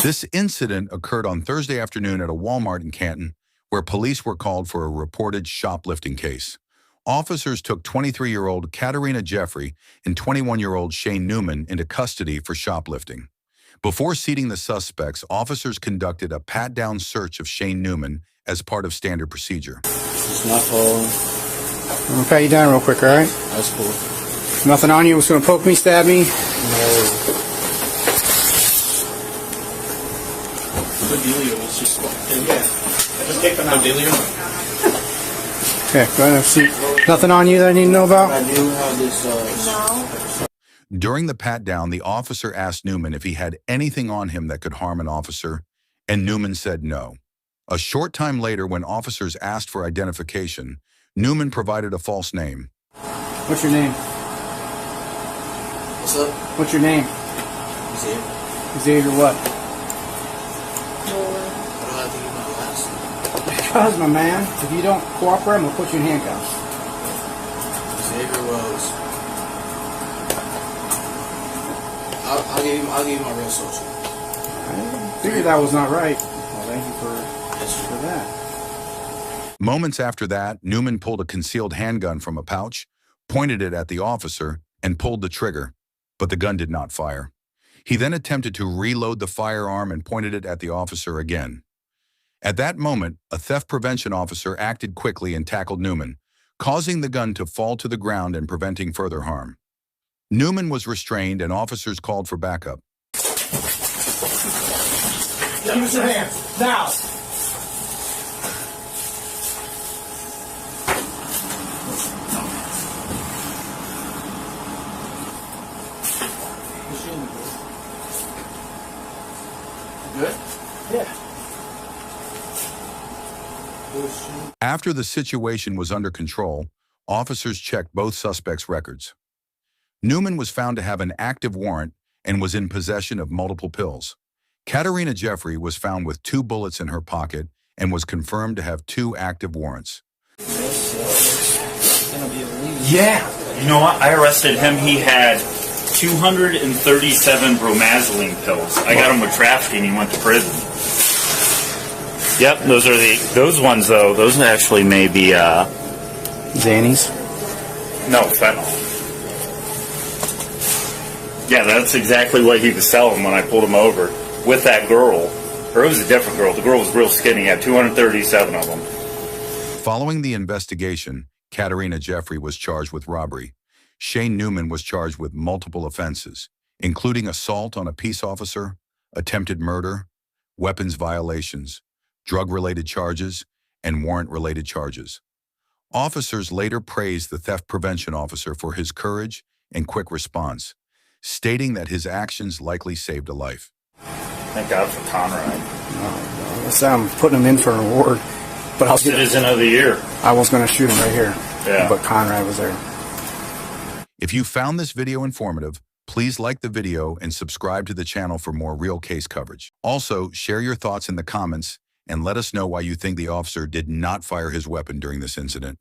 This incident occurred on Thursday afternoon at a Walmart in Canton, where police were called for a reported shoplifting case. Officers took 23-year-old Katerina Jeffrey and 21-year-old Shane Newman into custody for shoplifting. Before seating the suspects, officers conducted a pat-down search of Shane Newman as part of standard procedure. It's not falling. I'm going to pat you down real quick, all right? That's cool. Nothing on you was going to poke me, stab me? No. Cordelia was just Just take them out. Cordelia? Okay, go ahead and see. Nothing on you that I need to know about? I do have this, No. During the pat-down, the officer asked Newman if he had anything on him that could harm an officer, and Newman said no. A short time later, when officers asked for identification, Newman provided a false name. What's your name? What's up? What's your name? Xavier. Xavier what? I don't have to give my last name. Because, my man, if you don't cooperate, I'm going to put you in handcuffs. Xavier Rose. I'll give you my real social. I figured that was not right. Well, thank you for that. Moments after that, Newman pulled a concealed handgun from a pouch, pointed it at the officer, and pulled the trigger, but the gun did not fire. He then attempted to reload the firearm and pointed it at the officer again. At that moment, a theft prevention officer acted quickly and tackled Newman, causing the gun to fall to the ground and preventing further harm. Newman was restrained and officers called for backup. Give us your hands, now! Good? Yeah. After the situation was under control, officers checked both suspects' records. Newman was found to have an active warrant and was in possession of multiple pills. Katerina Jeffrey was found with 2 bullets in her pocket and was confirmed to have 2 active warrants. Yeah. You know what? I arrested him. He had 237 bromozoline pills. I got him with trafficking. He went to prison. Yep, those ones though. Those actually may be Xannies? no fentanyl. Yeah, that's exactly what he was selling when I pulled him over with that girl. Or it was a different girl. The girl was real skinny. He had 237 of them. Following the investigation, Katerina Jeffrey was charged with robbery. Shane Newman was charged with multiple offenses, including assault on a peace officer, attempted murder, weapons violations, drug-related charges, and warrant-related charges. Officers later praised the theft prevention officer for his courage and quick response, stating that his actions likely saved a life. Thank God for Conrad. I'm putting him in for an award. But Citizen of the Year. I was going to shoot him right here. Yeah. But Conrad was there. If you found this video informative, please like the video and subscribe to the channel for more real case coverage. Also, share your thoughts in the comments and let us know why you think the officer did not fire his weapon during this incident.